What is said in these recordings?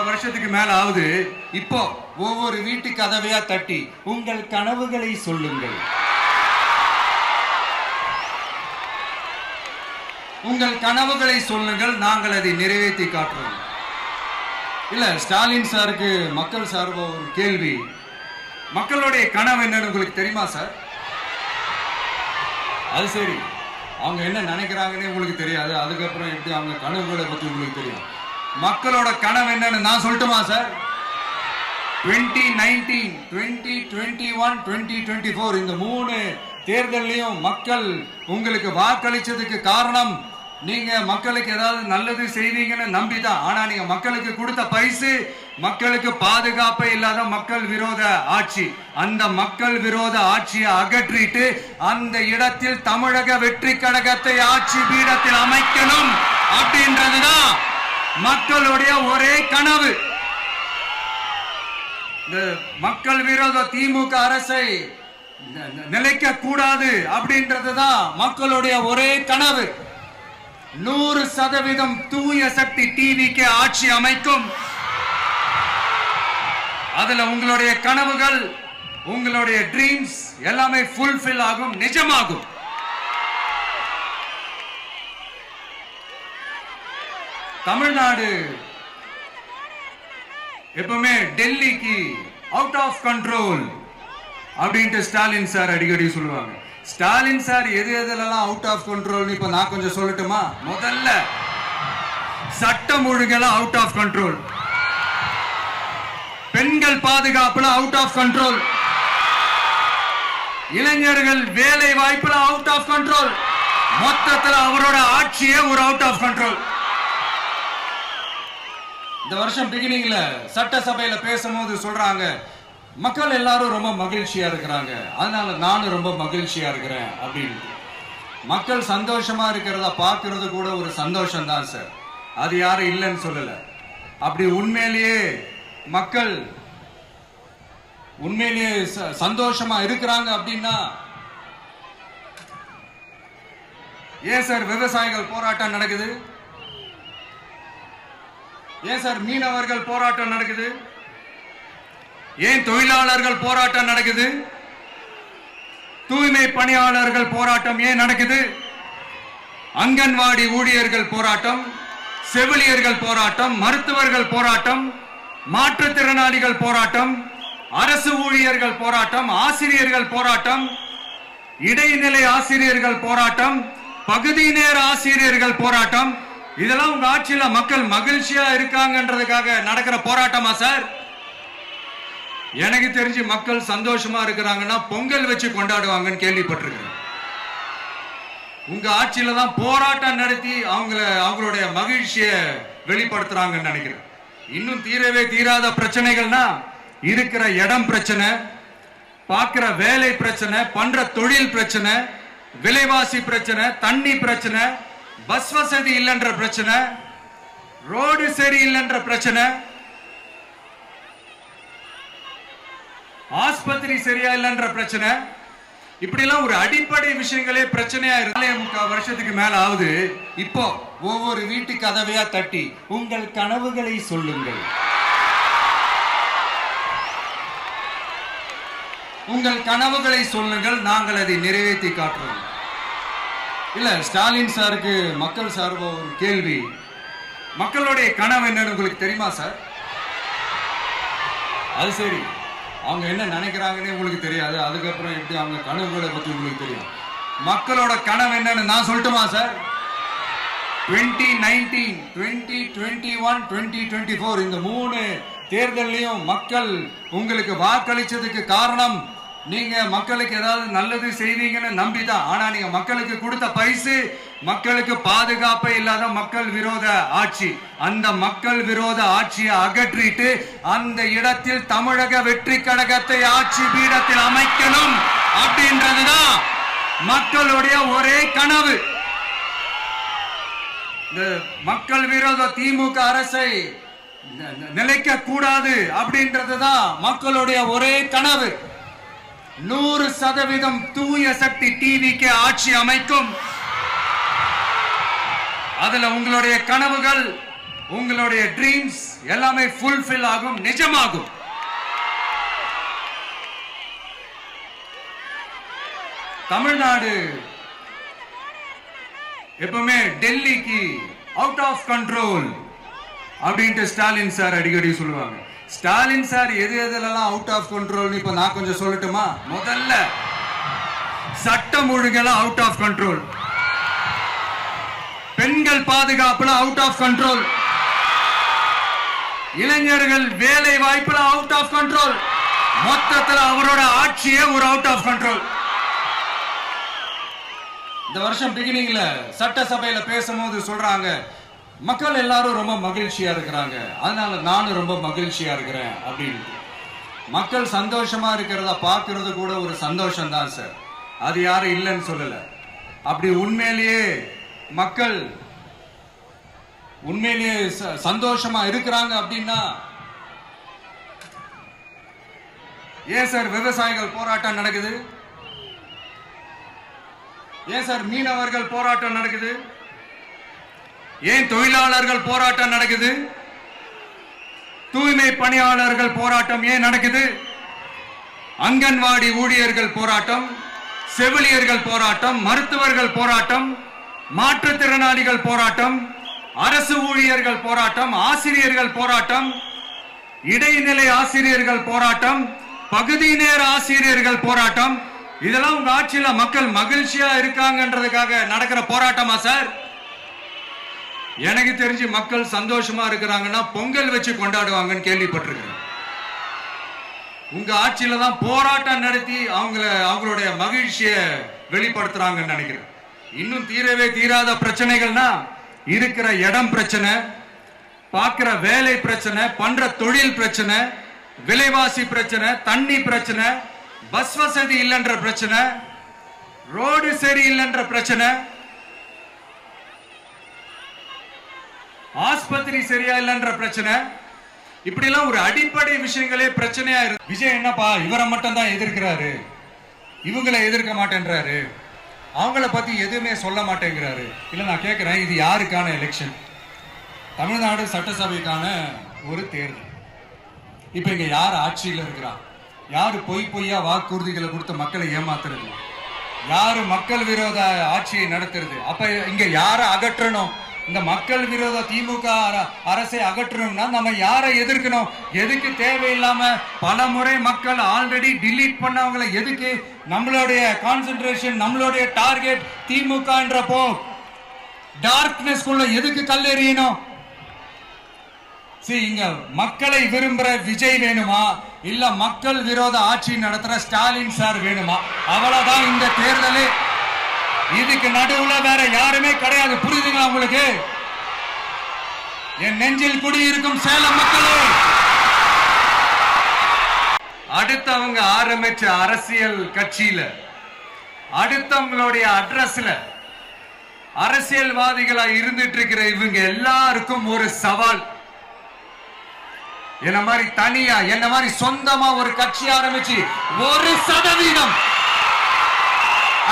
வருஷத்துக்கு மேல ஆகுது. இப்போ ஒவ்வொரு வீட்டு கதவையா தட்டி உங்கள் கனவுகளை சொல்லுங்கள், உங்கள் கனவுகளை சொல்லுங்கள், நாங்கள் அதை நிறைவேற்றி காட்டுறோம். இல்ல, ஸ்டாலின் சாருக்கு மக்கள் சார்பா ஒரு கேள்வி. மக்களுடைய கனவு என்னன்னு உங்களுக்கு தெரியுமா சார்? அது சரி, அவங்க என்ன நினைக்கிறாங்கன்னு உங்களுக்கு தெரியாது, அதுக்கப்புறம் எப்படி அவங்க கனவுகளை பற்றி உங்களுக்கு தெரியும். மக்களோட கனவு என்னன்னு நான் சொல்லட்டுமா சார்? 2019, 2021, 2024 இந்த 3 தேர்தலையும் மக்கள் உங்களுக்கு வாக்களிச்சதுக்கு காரணம் நீங்க மக்களுக்கு ஏதாவது நல்லது செய்வீங்கன்னு நம்பிதான். ஆனா நீங்க மக்களுக்கு கொடுத்த பரிசு மக்களுக்கு பாதுகாப்பே இல்லாத மக்கள் விரோத ஆட்சி. அந்த மக்கள் விரோத ஆட்சியை அகற்றிட்டு அந்த இடத்தில் தமிழக வெற்றி கழகத்தை ஆட்சி பீடத்தில் அமைக்கணும் அப்படின்றதுதான் மக்களுடைய ஒரே கனவு. இந்த மக்கள் விரோத திமுக அரசை நிலைக்க கூடாது அப்படின்றதுதான் மக்களுடைய ஒரே கனவு. 100% தூய சக்தி டிவிக்கு ஆட்சி அமைக்கும். அதுல உங்களுடைய கனவுகள், உங்களுடைய ட்ரீம்ஸ் எல்லாமே ஃபுல்ஃபில் ஆகும், நிஜமாகும். தமிழ்நாடு எப்பவுமே டெல்லிக்கு அவுட் ஆஃப் கண்ட்ரோல் அப்படின்ட்டு ஸ்டாலின் சார் அடிக்கடி சொல்லுவாங்க. ஸ்டாலின் சார் எது எதுலாம் அவுட் ஆஃப் கண்ட்ரோல் இப்ப நான் கொஞ்சம் சொல்லட்டுமா? முதல்ல சட்டம் ஒழுங்கெல்லாம் அவுட் ஆஃப் கண்ட்ரோல், பெண்கள் பாதுகாப்புல அவுட் ஆஃப் கண்ட்ரோல், இளைஞர்கள் வேலை வாய்ப்புல அவுட் ஆஃப் கண்ட்ரோல், மொத்தத்தில் அவரோட ஆட்சியே ஒரு அவுட் ஆஃப் கண்ட்ரோல். இந்த வருஷம் பிகினிங்ல சட்டசபையில பேசும்போது சொல்றாங்க, மக்கள் எல்லாரும் ரொம்ப மகிழ்ச்சியா இருக்கிறாங்க, அதனால நானும் ரொம்ப மகிழ்ச்சியா இருக்கிறேன் அப்படின்னு. மக்கள் சந்தோஷமா இருக்கிறத பார்க்கறது கூட ஒரு சந்தோஷம் தான் சார், அது யாரும் இல்லைன்னு சொல்லல. அப்படி உண்மையிலேயே மக்கள் உண்மையிலேயே சந்தோஷமா இருக்கிறாங்க அப்படின்னா ஏன் சார் விவசாயிகள் போராட்டம் நடக்குது? ஏன் சார் மீனவர்கள் போராட்டம் நடக்குது? ஏன் தொழிலாளர்கள் போராட்டம் நடக்குது? தூய்மை பணியாளர்கள் போராட்டம் ஏன் நடக்குது? அங்கன்வாடி ஊழியர்கள் போராட்டம், செவிலியர்கள் போராட்டம், மருத்துவர்கள் போராட்டம், மாற்றுத்திறனாளிகள் போராட்டம், அரசு ஊழியர்கள் போராட்டம், ஆசிரியர்கள் போராட்டம், இடைநிலை ஆசிரியர்கள் போராட்டம், பகுதி நேர ஆசிரியர்கள் போராட்டம். இதெல்லாம் உங்க ஆட்சியில மக்கள் மகிழ்ச்சியா இருக்காங்கன்றதுக்காக நடக்கிற போராட்டமா சார்? எனக்கு தெரிஞ்சு மக்கள் சந்தோஷமா இருக்கிறாங்கன்னா பொங்கல் வச்சு கொண்டாடுவாங்கன்னு கேள்விப்பட்டிருக்கிறேன். உங்க ஆட்சியில தான் போராட்டம் நடத்தி அவங்களுடைய மகிழ்ச்சியை வெளிப்படுத்துறாங்கன்னு நினைக்கிறேன். இன்னும் தீரவே தீராத பிரச்சனைகள்னா இருக்கிற இடம் பிரச்சனை, பார்க்கிற வேலை பிரச்சனை, பண்ற தொழில் பிரச்சனை, விலைவாசி பிரச்சனை, தண்ணி பிரச்சனை, பஸ் வசதி இல்லைன்ற பிரச்சனை, ரோடு சரி இல்லைன்ற பிரச்சனை, ஆஸ்பத்திரி சரியா இல்லைன்ற பிரச்சனை, இப்படி எல்லாம் ஒரு அடிப்படை விஷயங்களே பிரச்சனையா இருக்கு. 3 வருஷத்துக்கு மேல ஆகுது. இப்போ ஒவ்வொரு வீட்டு கதவையா தட்டி உங்கள் கனவுகளை சொல்லுங்கள், உங்கள் கனவுகளை சொல்லுங்கள், நாங்கள் அதை நிறைவேற்றி காட்டுறோம். இல்ல, ஸ்டாலின் சாருக்கு மக்கள் சார்பா ஒரு கேள்வி. மக்களுடைய கனவு என்னன்னு உங்களுக்கு தெரியுமா சார்? அது சரி, அவங்க என்ன நினைக்கிறாங்கன்னு உங்களுக்கு தெரியாது, அதுக்கப்புறம் எப்படி அவங்க கனவுகளை பற்றி உங்களுக்கு தெரியும். மக்களோட கனவு என்னன்னு நான் சொல்லட்டுமா சார்? 2019, 2021, 2024 இந்த 3 தேர்தலையும் மக்கள் உங்களுக்கு வாக்களிச்சதுக்கு காரணம் நீங்க மக்களுக்கு ஏதாவது நல்லது செய்வீங்கன்னு நம்பிதான். ஆனா நீங்க மக்களுக்கு கொடுத்த பரிசு மக்களுக்கு பாதுகாப்பே இல்லாத மக்கள் விரோத ஆட்சி. அந்த மக்கள் விரோத ஆட்சியை அகற்றிட்டு அந்த இடத்தில் தமிழக வெற்றி கழகத்தை ஆட்சி பீடத்தில் அமைக்கணும் அப்படின்றதுதான் மக்களுடைய ஒரே கனவு. இந்த மக்கள் விரோத திமுக அரசை நிலைக்க கூடாது அப்படின்றதுதான் மக்களுடைய ஒரே கனவு. 100% தூய சக்தி டிவிக்கு ஆட்சி அமைக்கும். அதுல உங்களுடைய கனவுகள், உங்களுடைய ட்ரீம்ஸ் எல்லாமே ஃபுல்ஃபில் ஆகும், நிஜமாகும். தமிழ்நாடு எப்பவுமே டெல்லிக்கு அவுட் ஆஃப் கண்ட்ரோல் அப்படின்ட்டு ஸ்டாலின் சார் அடிக்கடி சொல்லுவாங்க. ஸ்டாலின் சார் எது எதுலாம் அவுட் ஆஃப் கண்ட்ரோல் இப்ப நான் கொஞ்சம் சொல்லட்டுமா? முதல்ல சட்டம் ஒழுங்கெல்லாம் அவுட் ஆஃப் கண்ட்ரோல், பெண்கள் பாதுகாப்புல அவுட் ஆஃப் கண்ட்ரோல், இளைஞர்கள் வேலை வாய்ப்புல அவுட் ஆஃப் கண்ட்ரோல், மொத்தத்தில் அவரோட ஆட்சியே ஒரு அவுட் ஆஃப் கண்ட்ரோல். இந்த வருஷம் பிகினிங்ல சட்டசபையில பேசும்போது சொல்றாங்க, மக்கள் எல்லாரும் ரொம்ப மகிழ்ச்சியா இருக்கிறாங்க, அதனால நானும் ரொம்ப மகிழ்ச்சியா இருக்கிறேன் அப்படின்னு. மக்கள் சந்தோஷமா இருக்கிறத பார்க்கிறது கூட ஒரு சந்தோஷம் தான் சார், அது யாரும் இல்லைன்னு சொல்லல. அப்படி உண்மையிலேயே மக்கள் உண்மையிலேயே சந்தோஷமா இருக்கிறாங்க அப்படின்னா ஏன் சார் விவசாயிகள் போராட்டம் நடக்குது? ஏன் சார் மீனவர்கள் போராட்டம் நடக்குது? ஏன் தொழிலாளர்கள் போராட்டம் நடக்குது? தூய்மை பணியாளர்கள் போராட்டம் ஏன் நடக்குது? அங்கன்வாடி ஊழியர்கள் போராட்டம், செவிலியர்கள் போராட்டம், மருத்துவர்கள் போராட்டம், மாற்றுத்திறனாளிகள் போராட்டம், அரசு ஊழியர்கள் போராட்டம், ஆசிரியர்கள் போராட்டம், இடைநிலை ஆசிரியர்கள் போராட்டம், பகுதி நேர ஆசிரியர்கள் போராட்டம். இதெல்லாம் உங்க ஆட்சியில மக்கள் மகிழ்ச்சியா இருக்காங்கன்றதுக்காக நடக்கிற போராட்டமா சார்? எனக்கு தெரிஞ்சு மக்கள் சந்தோஷமா இருக்கிறாங்கன்னா பொங்கல் வச்சு கொண்டாடுவாங்கன்னு கேள்விப்பட்டிருக்கிறேன். உங்க ஆட்சியில தான் போராட்டம் நடத்தி அவங்களுடைய மகிழ்ச்சியை வெளிப்படுத்துறாங்கன்னு நினைக்கிறேன். இன்னும் தீரவே தீராத பிரச்சனைகள்னா இருக்கிற இடம் பிரச்சனை, பார்க்கிற வேலை பிரச்சனை, பண்ற தொழில் பிரச்சனை, விலைவாசி பிரச்சனை, தண்ணி பிரச்சனை, பஸ் வசதி இல்லைன்ற பிரச்சனை, ரோடு சரி இல்லைன்ற பிரச்சனை, ஆஸ்பத்திரி சரியா இல்லைன்ற பிரச்சனை, இப்படி எல்லாம் ஒரு அடிப்படை விஷயங்களே பிரச்சனையா இருக்கு. விஜய் என்னப்பா இவரை மட்டும் தான் எதிர்க்கிறாரு, இவங்களை எதிர்க்க மாட்டேன்றாரு, அவங்கள பத்தி எதுவுமே சொல்ல மாட்டேங்கிறாரு. இல்ல நான் கேட்கிறேன், இது யாருக்கான எலெக்ஷன்? தமிழ்நாடு சட்டசபைக்கான ஒரு தேர்தல். இப்ப இங்க யார் ஆட்சியில் இருக்கிறா? யாரு பொய்யா வாக்குறுதிகளை கொடுத்து மக்களை ஏமாத்துறது? யாரு மக்கள் விரோத ஆட்சியை நடத்துறது? அப்ப இங்க யாரை அகற்றணும்? இந்த மக்கள் விரோத திமுக அரசை அகற்றணும்னா நம்ம யாரை எதிர்க்கணும்? எதுக்கு தேவையில்லாம பல முறை மக்கள் ஆல்ரெடி டிலீட் பண்ணவங்களை எதுக்கு நம்மளுடைய கான்சென்ட்ரேஷன், நம்மளுடைய டார்கெட் திமுகன்றப்போ டார்க்னஸ் குள்ள எதுக்கு கல்லெறியணும்? இங்க மக்களை விரும்புற விஜய் வேணுமா, இல்ல மக்கள் விரோத ஆட்சி நடத்துற ஸ்டாலின் சார் வேணுமா? அவ்வளவுதான் இந்த தேர்தல். இதுக்கு நடுவுல வேற யாருமே கிடையாது. புரியுதுங்களா உங்களுக்கு? என் நெஞ்சில் குடியிருக்கும் சேலம் மக்களே, அடுத்தவங்க ஆரம்பிச்ச அரசியல் கட்சியில, அடுத்தவங்களுடைய அட்ரஸ்ல அரசியல்வாதிகளா இருந்துட்டு இருக்கிற இவங்க எல்லாருக்கும் ஒரு சவால். என்ன மாதிரி தனியா, என்ன மாதிரி சொந்தமா ஒரு கட்சி ஆரம்பிச்சு 1%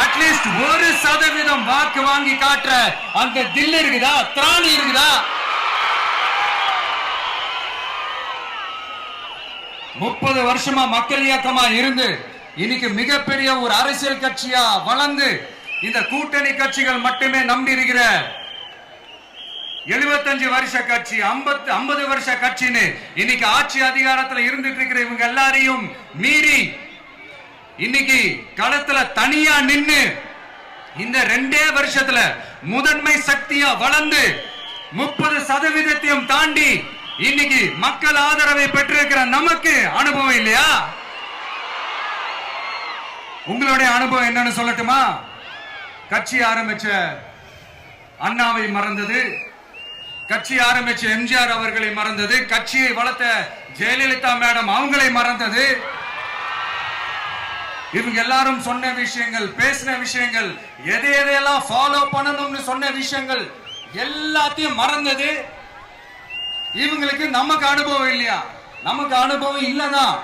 அட்லீஸ்ட் 1% வாக்கு வாங்கி காட்டுற அந்த தில் இருக்குதா, திராணி இருக்குதா? 30 வருஷமா மக்கள் இயக்கமா இருந்து இன்னைக்கு மிகப்பெரிய ஒரு அரசியல் கட்சியா வளர்ந்து இந்த கூட்டணி கட்சிகள் மட்டுமே நம்பி இருக்கிற 75 வருஷ கட்சி, 50 வருஷ கட்சின்னு இன்னைக்கு ஆட்சி அதிகாரத்தில் இருந்துட்டு இருக்கிற இவங்க எல்லாரையும் மீறி இன்னைக்கு களத்துல தனியா நின்னு இந்த 2 வருஷத்துல முதன்மை சக்தியா வளர்ந்து 30% தாண்டி இன்னைக்கு மக்கள் ஆதரவை பெற்றிருக்கிற நமக்கு அனுபவம் இல்லையா? உங்களுடைய அனுபவம் என்னன்னு சொல்லட்டுமா? கட்சி ஆரம்பிச்ச அண்ணாவை மறந்தது, கட்சி ஆரம்பிச்ச எம்ஜிஆர் அவர்களை மறந்தது, கட்சியை வளர்த்த ஜெயலலிதா மேடம் அவங்களை மறந்தது. இவங்க எல்லாரும் சொன்ன விஷயங்கள், பேசின விஷயங்கள், எதையெல்லாம் ஃபாலோ பண்ணணும்னு சொன்ன விஷயங்கள் எல்லாத்தையும் மறந்தது. இவங்களுக்கு நமக்கு அனுபவம் இல்லையா? நமக்கு அனுபவம் இல்லதான்.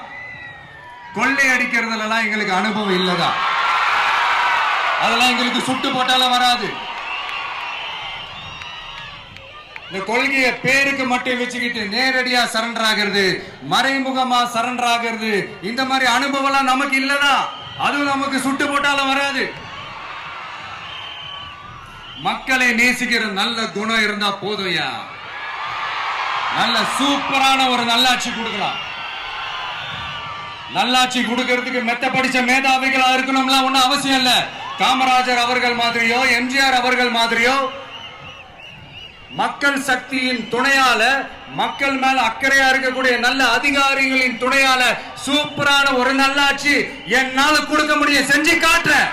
கொள்ளை அடிக்கிறதுல எல்லாம் எங்களுக்கு அனுபவம் இல்லதான். அதெல்லாம் எங்களுக்கு சுட்டு போட்டாலும் வராது. இந்த கொள்கையை பேருக்கு மட்டும் வச்சுக்கிட்டு நேரடியா சரண்டர் ஆகிறது, மறைமுகமா சரண்டர் ஆகிறது, இந்த மாதிரி அனுபவம் நமக்கு இல்லதா? அதுவும் நமக்கு சுட்டு போட்டாலும் வராது. மக்களை நேசிக்கிற நல்ல குணம் இருந்தா போதும்யா, நல்ல சூப்பரான ஒரு நல்லாட்சி கொடுக்கலாம். நல்லாட்சி கொடுக்கிறதுக்கு மெத்த படிச்ச மேதாவிகளா இருக்கணும்லாம் ஒன்னும் அவசியம் இல்ல. காமராஜர் அவர்கள் மாதிரியோ எம்ஜிஆர் அவர்கள் மாதிரியோ மக்கள் சக்தியின் துணையால, மக்கள் மேல அக்கறையா இருக்கக்கூடிய நல்ல அதிகாரிகளின் துணையால சூப்பரான ஒரு நல்லாட்சி என்னால கொடுக்க முடியும், செஞ்சு காட்டுறேன்.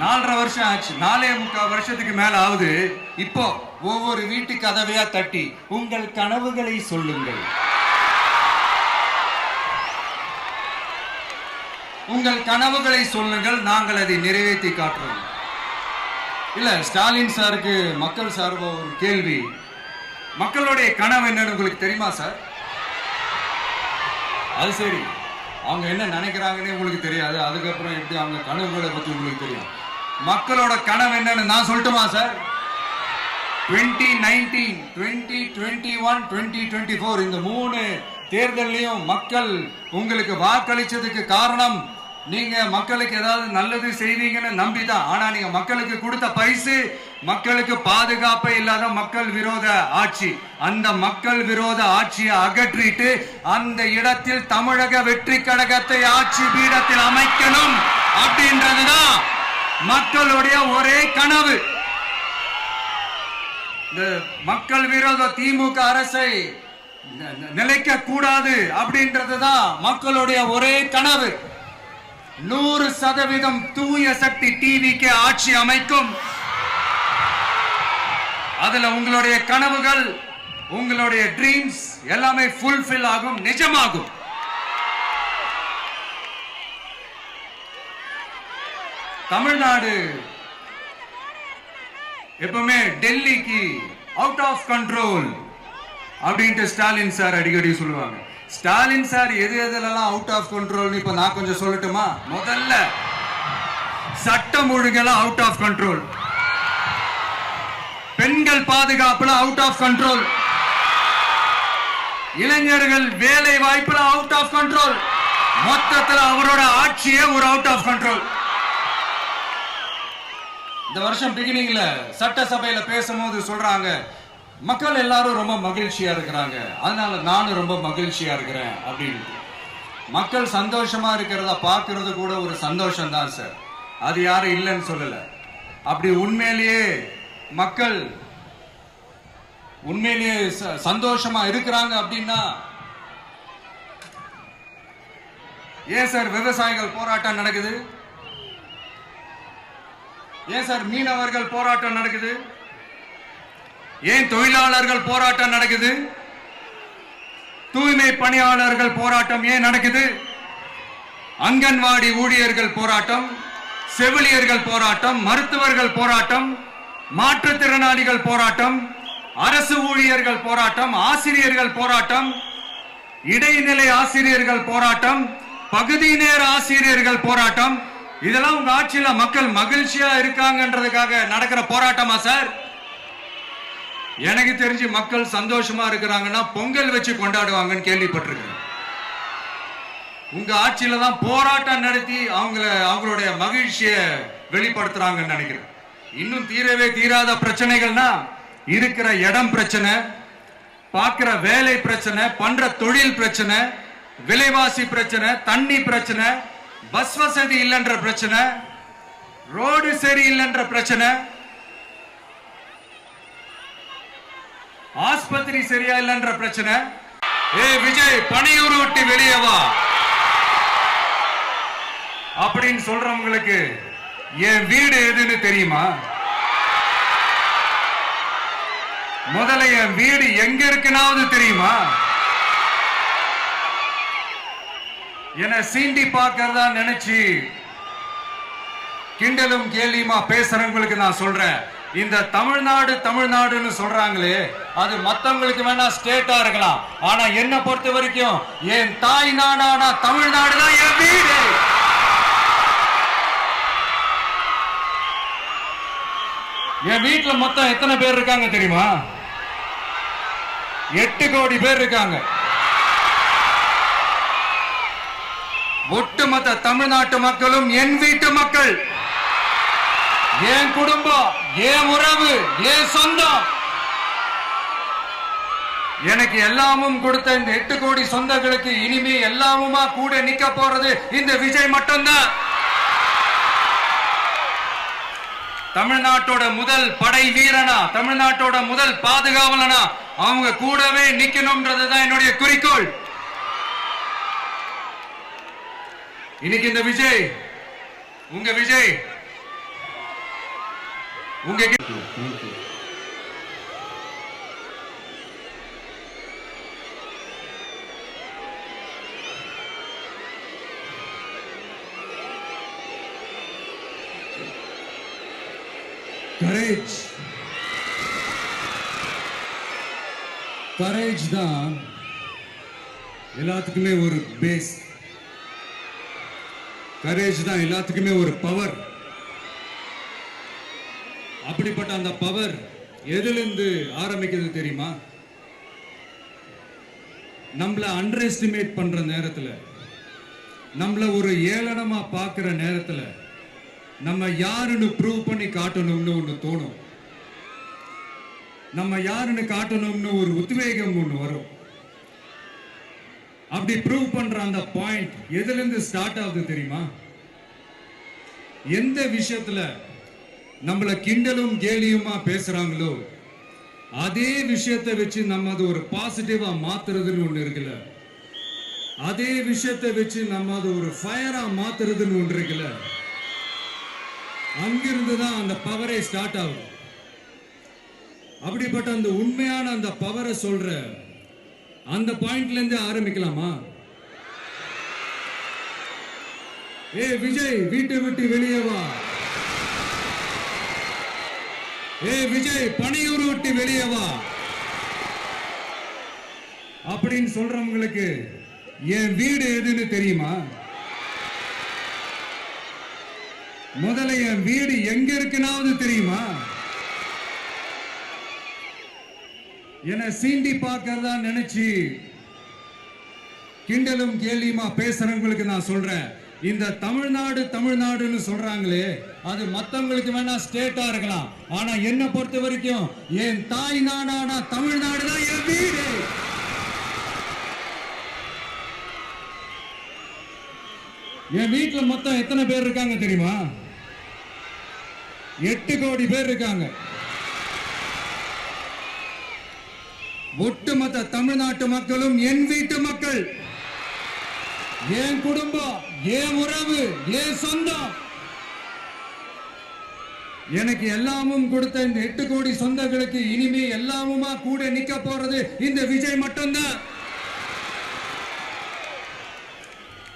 நாலரை வருஷம் ஆச்சு, 4.25 வருஷத்துக்கு மேல ஆகுது. இப்போ ஒவ்வொரு வீட்டு கதவையா தட்டி உங்கள் கனவுகளை சொல்லுங்கள், உங்கள் கனவுகளை சொல்லுங்கள், நாங்கள் அதை நிறைவேற்றி காட்டுறோம். இல்ல, ஸ்டாலின் சாருக்கு மக்கள் சார்பா ஒரு கேள்வி. மக்களுடைய கனவு என்னன்னு உங்களுக்கு தெரியுமா சார்? அது சரி, அவங்க என்ன நினைக்கிறாங்கன்னு உங்களுக்கு தெரியாது, அதுக்கப்புறம் எப்படி அவங்க கனவுகளை பத்தி உங்களுக்கு தெரியும். மக்களோட கனவு என்னன்னு நான் சொல்லட்டுமா சார்? 2019, 2021, 2024 இந்த 3 தேர்தலையும் மக்கள் உங்களுக்கு வாக்களிச்சதுக்கு காரணம் நீங்க மக்களுக்கு ஏதாவது நல்லது செய்வீங்கன்னு நம்பிதான். ஆனா நீங்க மக்களுக்கு கொடுத்த பரிசு மக்களுக்கு பாதுகாப்பே இல்லாத மக்கள் விரோத ஆட்சி. அந்த மக்கள் விரோத ஆட்சியை அகற்றிட்டு அந்த இடத்தில் தமிழக வெற்றி கழகத்தை ஆட்சி பீடத்தில் அமைக்கணும் அப்படின்றதுதான் மக்களுடைய ஒரே கனவு. இந்த மக்கள் விரோத திமுக அரசை நிலைக்க கூடாது அப்படின்றதுதான் மக்களுடைய ஒரே கனவு. 100% தூய சக்தி டிவிக்கு ஆட்சி அமைக்கும். அதுல உங்களுடைய கனவுகள், உங்களுடைய ட்ரீம்ஸ் எல்லாமே ஃபுல்ஃபில் ஆகும், நிஜமாகும். தமிழ்நாடு எப்பவுமே டெல்லிக்கு அவுட் ஆஃப் கண்ட்ரோல் அப்படின்ட்டு ஸ்டாலின் சார் அடிக்கடி சொல்லுவாங்க. ஸ்டாலின் சார் எது எதுலாம் அவுட் ஆஃப் கண்ட்ரோல் இப்ப நான் கொஞ்சம் சொல்லட்டுமா? முதல்ல சட்டம் ஒழுங்கெல்லாம் அவுட் ஆஃப் கண்ட்ரோல், பெண்கள் பாதுகாப்புல அவுட் ஆஃப் கண்ட்ரோல், இளைஞர்கள் வேலை வாய்ப்புல அவுட் ஆஃப் கண்ட்ரோல், மொத்தத்தில் அவரோட ஆட்சியே ஒரு அவுட் ஆஃப் கண்ட்ரோல். இந்த வருஷம் பிகினிங்ல சட்டசபையில பேசும்போது சொல்றாங்க, மக்கள் எல்லாரும் ரொம்ப மகிழ்ச்சியா இருக்கிறாங்க, அதனால நானும் ரொம்ப மகிழ்ச்சியா இருக்கிறேன் அப்படின்னு. மக்கள் சந்தோஷமா இருக்கிறத பார்க்கறது கூட ஒரு சந்தோஷம் தான் சார், அது யாரும் இல்லைன்னு சொல்லல. அப்படி உண்மையிலேயே மக்கள் உண்மையிலேயே சந்தோஷமா இருக்கிறாங்க அப்படின்னா ஏன் சார் விவசாயிகள் போராட்டம் நடக்குது? ஏன் சார் மீனவர்கள் போராட்டம் நடக்குது? ஏன் தொழிலாளர்கள் போராட்டம் நடக்குது? தூய்மை பணியாளர்கள் போராட்டம் ஏன் நடக்குது? அங்கன்வாடி ஊழியர்கள் போராட்டம், செவிலியர்கள் போராட்டம், மருத்துவர்கள் போராட்டம், மாற்றுத்திறனாளிகள் போராட்டம், அரசு ஊழியர்கள் போராட்டம், ஆசிரியர்கள் போராட்டம், இடைநிலை ஆசிரியர்கள் போராட்டம், பகுதி நேர ஆசிரியர்கள் போராட்டம். இதெல்லாம் உங்க ஆட்சியில மக்கள் மகிழ்ச்சியா இருக்காங்கன்றதுக்காக நடக்கிற போராட்டமா சார்? எனக்கு தெரிஞ்சு மக்கள் சந்தோஷமா இருக்கிறாங்கன்னா பொங்கல் வச்சு கொண்டாடுவாங்கன்னு கேள்விப்பட்டிருக்கேன். உங்க ஆட்சியில தான் போராட்டம் நடத்தி அவங்களுடைய மகிழ்ச்சியை வெளிப்படுத்துறாங்கன்னு நினைக்கிறேன். இன்னும் தீரவே தீராத பிரச்சனைகள்னா இருக்கிற இடம் பிரச்சனை, பார்க்கிற வேலை பிரச்சனை, பண்ற தொழில் பிரச்சனை, விலைவாசி பிரச்சனை, தண்ணி பிரச்சனை, பஸ் வசதி இல்லைன்ற பிரச்சனை, ரோடு சரி இல்லைன்ற பிரச்சனை, ஆஸ்பத்திரி சரியா இல்லைன்ற பிரச்சனை. விஜய் பணியூர் விட்டு வெளியே வா அப்படின்னு சொல்றவங்களுக்கு என் வீடு எதுன்னு தெரியுமா? முதல்ல என் வீடு எங்க இருக்குனாவது தெரியுமா? என சீண்டி பார்க்கறதா நினைச்சு கிண்டலும் கேலியுமா பேசுறவங்களுக்கு நான் சொல்றேன், இந்த தமிழ்நாடு தமிழ்நாடுன்னு சொல்றாங்களே, அது மத்தவங்களுக்கு வேணா ஸ்டேட்டா இருக்கலாம், ஆனா என்ன பொறுத்த வரைக்கும் என் தாய் நாடான தமிழ்நாடு தான் என் வீடு. என் வீட்டுல மொத்தம் எத்தனை பேர் இருக்காங்க தெரியுமா? 8 கோடி பேர் இருக்காங்க. ஒட்டுமொத்த தமிழ்நாட்டு மக்களும் என் வீட்டு மக்கள், என் குடும்பம், என் உறவு, என் சொந்தம். எனக்கு எல்லாமும் கொடுத்த இந்த 8 கோடி சொந்தங்களுக்கு இனிமே எல்லாமுமா கூட நிக்க போறது இந்த விஜய் மட்டும்தான். தமிழ்நாட்டோட முதல் படை வீரனா, தமிழ்நாட்டோட முதல் பாதுகாவலனா அவங்க கூடவே நிக்கணும்ன்றதுதான் என்னுடைய குறிக்கோள். இன்னைக்கு இந்த விஜய், உங்க விஜய், உங்க கரேஜ், கரேஜ் தான் எல்லாத்துக்குமே ஒரு பேஸ். கரேஜ் தான் எல்லாத்துக்குமே ஒரு பவர். அப்படிப்பட்ட அந்த பவர் எதிலிருந்து ஆரம்பிக்கிறது தெரியுமா? நம்மள அண்டர் எஸ்டிமேட் பண்ற நேரத்துல, நம்மள ஒரு ஏளனமா பார்க்கிற நேரத்துல நம்ம யாருன்னு ப்ரூவ் பண்ணி காட்டணும்னு ஒண்ணு தோணும். நம்ம யாருன்னு காட்டணும்னு ஒரு உத்வேகம் ஒண்ணு வரும். அப்படி ப்ரூவ் பண்ற அந்த பாயிண்ட் எதுல இருந்து ஸ்டார்ட் ஆகுது தெரியுமா? எந்த விஷயத்துல நம்மள கிண்டலும் கேலியுமா பேசுறாங்களோ அதே விஷயத்தை வச்சு நம்ம அது ஒரு பாசிட்டிவா மாத்துறதுன்னு ஒண்ணு இருக்குல்ல, அதே விஷயத்தை வச்சு நம்ம அது ஒரு ஃபயரா மாத்துறதுன்னு ஒன்று இருக்குல்ல, அங்கிருந்து தான் அந்த பவரே ஸ்டார்ட் ஆகும். அப்படிப்பட்ட அந்த உண்மையான அந்த பவரை சொல்ற அந்த பாயிண்ட்ல இருந்து ஆரம்பிக்கலாமா? ஏ விஜய், வீட்டை விட்டு வெளியே வா. ஏ விஜய், பணியூர் விட்டு வெளியே வா அப்படின்னு சொல்றவங்களுக்கு என் வீடு எதுன்னு தெரியுமா? முதல்ல என் வீடு எங்க இருக்குனாவது தெரியுமா? என சீண்டி பார்க்கறதா நினைச்சு கிண்டலும் கேலியுமா பேசுறவங்களுக்கு நான் சொல்றேன், இந்த தமிழ்நாடு தமிழ்நாடுன்னு சொல்றாங்களே அது மத்தவங்களுக்கு வேணா ஸ்டேட்டா இருக்கலாம், ஆனா என்ன பொறுத்த வரைக்கும் என் தாய் நாடான தமிழ்நாடு தான் என் வீடு. என் வீட்டுல மொத்தம் எத்தனை பேர் இருக்காங்க தெரியுமா? 8 கோடி பேர் இருக்காங்க. ஒட்டுமொத்த தமிழ்நாட்டு மக்களும் என் வீட்டு மக்கள், என் குடும்பம், என் உறவு, என் சொந்தம். எனக்கு எல்லாமும் கொடுத்த இந்த 8 கோடி சொந்தங்களுக்கு இனிமே எல்லாமுமா கூட நிக்க போறது இந்த விஜய் மட்டும்தான்.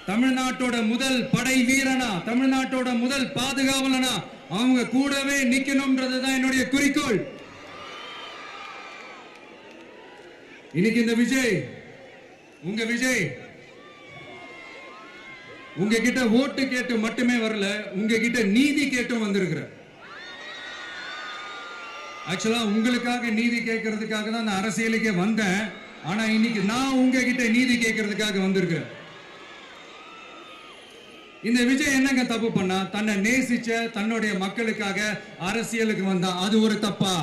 தமிழ்நாட்டோட முதல் படை வீரனா, தமிழ்நாட்டோட முதல் பாதுகாவலனா அவங்க கூடவே நிக்கணும்ன்றதுதான் என்னுடைய குறிக்கோள். இன்னைக்கு இந்த விஜய், உங்க விஜய், உங்ககிட்ட ஓட்டு கேட்டு மட்டுமே வரல, உங்ககிட்ட நீதி கேட்டும் வந்திருக்கிற. ஆக்சுவலா உங்களுக்காக நீதி கேட்கறதுக்காக தான் நான் அரசியலுக்கே வந்தேன். ஆனா இன்னைக்கு நான் உங்ககிட்ட நீதி கேட்கறதுக்காக வந்திருக்கிறேன். இந்த விஜய் என்னங்க தப்பு பண்ணா? தன்னை நேசிச்ச தன்னுடைய மக்களுக்காக அரசியலுக்கு வந்தா அது ஒரு தப்பா?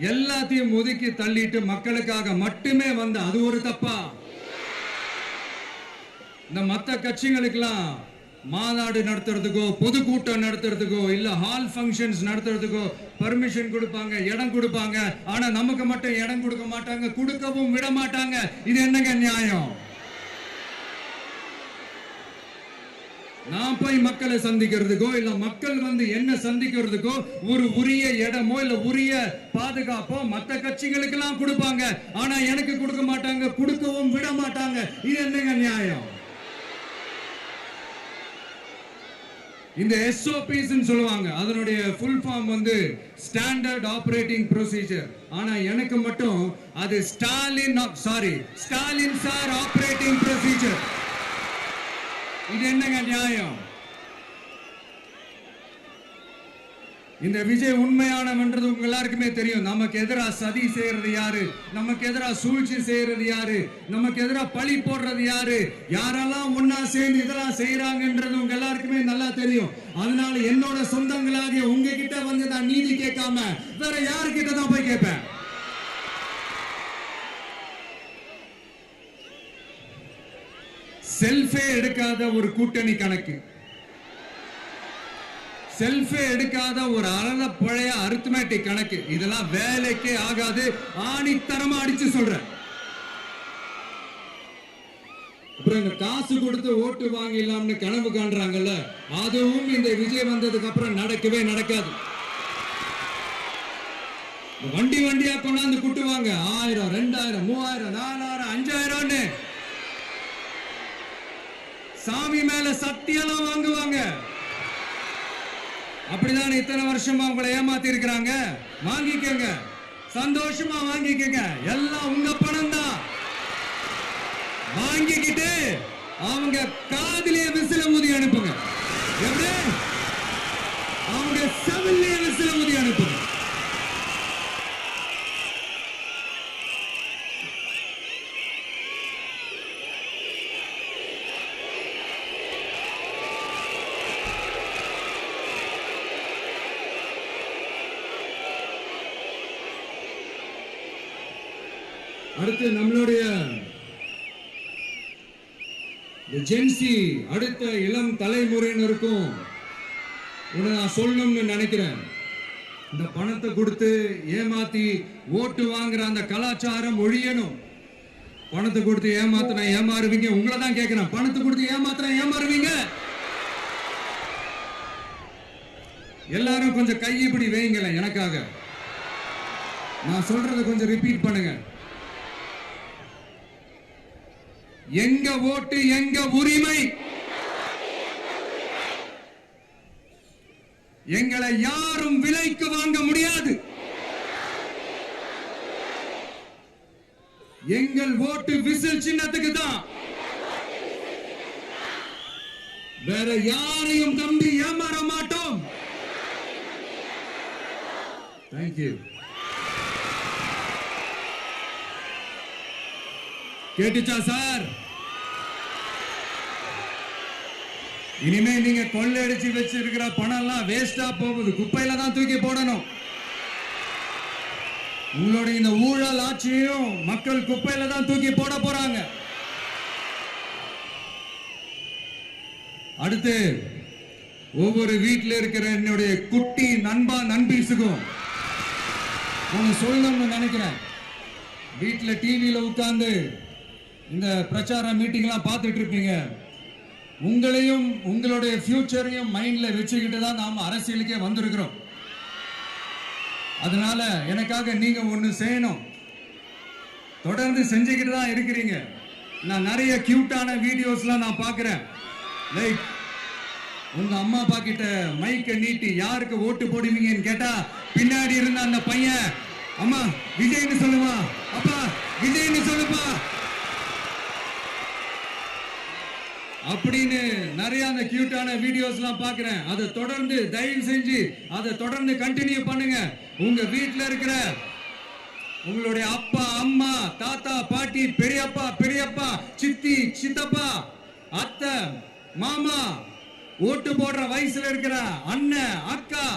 எல்லாத்தையும் ஒதுக்கி தள்ளிட்டு மக்களுக்காக மட்டுமே வந்த அது ஒரு தப்பா? இந்த மத்த கட்சிகளுக்கெல்லாம் மாநாடு நடத்துறதுக்கோ பொதுக்கூட்டம் நடத்துறதுக்கோ இல்ல ஹால் ஃபங்க்ஷன்ஸ் நடத்துறதுக்கோ பர்மிஷன் கொடுப்பாங்க, இடம் கொடுப்பாங்க. ஆனா நமக்கு மட்டும் இடம் கொடுக்க மாட்டாங்க, கொடுக்கவும் விட மாட்டாங்க. இது என்னங்க நியாயம்? நான் போய் மக்களை சந்திக்கிறதுக்கோ இல்ல மக்கள் வந்து என்ன சந்திக்கிறதுக்கோ ஒரு உரிய இடமோ இல்ல உரிய பாதுகாப்போ மத்த கட்சிகளுக்கு எல்லாம் கொடுப்பாங்க. ஆனா எனக்கு கொடுக்க மாட்டாங்க, கொடுக்கவும் விட மாட்டாங்க. இது என்னங்க நியாயம்? இந்த SOPs சொல்லுவாங்க, அதனுடைய ஃபுல் ஃபார்ம் வந்து ஸ்டாண்டர்ட் ஆபரேட்டிங் ப்ரொசீஜர். ஆனா எனக்கு மட்டும் அது ஸ்டாலின் சார் ஆபரேட்டிங் ப்ரொசீஜர். இது என்னங்க நியாயம்? இந்த விஜய் உண்மையானவன்றது உங்க எல்லாருக்குமே தெரியும். நமக்கு எதிராக சதி செய்யறது யாரு, நமக்கு எதிராக சூழ்ச்சி செய்யறது யாரு, நமக்கு எதிராக பழி போடுறது யாரு, யாரெல்லாம் ஒன்னா சேர்ந்து இதெல்லாம் செய்யறாங்கன்றது உங்க எல்லாருக்குமே நல்லா தெரியும். அதனால என்னோட சொந்தங்களாகிய உங்ககிட்ட வந்து நான் நீதி கேட்காம வேற யாருக்கிட்ட தான் போய் கேட்பேன். செல்ஃபே எடுக்காத ஒரு கூட்டணி கணக்கு, செல்ஃபே எடுக்காத ஒரு அறத பழைய அரித்மேட்டிக் கணக்கு, இதெல்லாம் வேலைக்கே ஆகாது. ஆணித்தரமா அடிச்சு சொல்றேன். அப்புறம் இந்த காசு கொடுத்து ஓட்டு வாங்கிடலாம்னு கனவு காண்றாங்கல்ல, அதுவும் இந்த விஜய் வந்ததுக்கு அப்புறம் நடக்கவே நடக்காது. வண்டி வண்டியா கொண்டாந்து குட்டுவாங்க. 1000, 2000, 3000, 4000, 5000 சாமி மேல சத்தியெல்லாம் வாங்குவாங்க. அப்படிதான் இத்தனை வருஷமா உங்களை ஏமாத்தி இருக்கிறாங்க. வாங்கிக்கங்க, சந்தோஷமா வாங்கிக்கங்க. எல்லாம் உங்க பணம் தான். வாங்கிக்கிட்டு அவங்க காதிலேயே விசில ஊதி அனுப்புங்க. எப்படி? அவங்க செவிலே விசில ஊதி அனுப்புங்க. அடுத்து நம்மளுடைய ஜென்சி அடுத்த இளம் தலைமுறையினருக்கும் நான் சொல்லணும்னு நினைக்கிறேன். இந்த பணத்தை கொடுத்து ஏமாத்தி ஓட்டு வாங்குற அந்த கலாச்சாரம் ஒழியணும். பணத்தை கொடுத்து ஏமாத்தினா ஏமாறுவீங்க. உங்களை தான் கேட்கிறேன், பணத்தை கொடுத்து ஏமாத்தினா ஏமாறுவீங்க? எல்லாரும் கொஞ்சம் கையப்படி வைங்களேன் எனக்காக. நான் சொல்றதை கொஞ்சம் ரிப்பீட் பண்ணுங்க. எங்க ஓட்டு எங்க உரிமை. எங்களை யாரும் விலைக்கு வாங்க முடியாது. எங்கள் ஓட்டு விசில் சின்னத்துக்கு தான். வேற யாரையும் நம்பி ஏமாற மாட்டோம். தேங்க்யூ. கேட்டுச்சா சார்? இனிமே நீங்க கொள்ளையடிச்சு வச்சிருக்கிற பணம் எல்லாம் வேஸ்டா போகுது, குப்பையில தான் தூக்கி போடணும். உங்களுடைய இந்த ஊழல் ஆட்சியும் மக்கள் குப்பையில தான் தூக்கி போட போறாங்க. அடுத்து ஒவ்வொரு வீட்டில் இருக்கிற என்னுடைய குட்டி நண்பா நண்பீஸுக்கும் ஒன்னு சொல்லணும்னு நினைக்கிறேன். வீட்டில் டிவியில உட்கார்ந்து இந்த பிரச்சார மீட்டிங்லாம் பார்த்துட்டு இருப்பீங்க. உங்களையும் உங்களுடைய ஃபியூச்சரையும் மைண்ட்ல வச்சுக்கிட்டு தான் நாம அரசியலுக்கே வந்திருக்கிறோம். அதனால எனக்காக நீங்க ஒண்ணு செய்யணும். தொடர்ந்து செஞ்சுக்கிட்டு தான் இருக்கிறீங்க. நான் நிறைய கியூட்டான வீடியோஸ்லாம் நான் பார்க்கிறேன். லைக் உங்க அம்மா அப்பா கிட்ட மைக்க நீட்டி யாருக்கு ஓட்டு போடுவீங்கன்னு கேட்டா பின்னாடி இருந்த அந்த பையன், அம்மா விஜய்னு சொல்லுவா, அப்பா விஜய்னு சொல்லுப்பா அப்படின்னு நிறைய அந்த கியூட்டான வீடியோஸ்லாம் பார்க்கிறேன். அதை தொடர்ந்து தயவு செஞ்சு அதை தொடர்ந்து கண்டினியூ பண்ணுங்க. உங்க வீட்டில் இருக்கிற உங்களுடைய அப்பா அம்மா தாத்தா பாட்டி பெரியப்பா பெரியப்பா சித்தி சித்தப்பா அத்தை மாமா ஓட்டு போடுற வயசுல இருக்கிற அண்ணன் அக்கா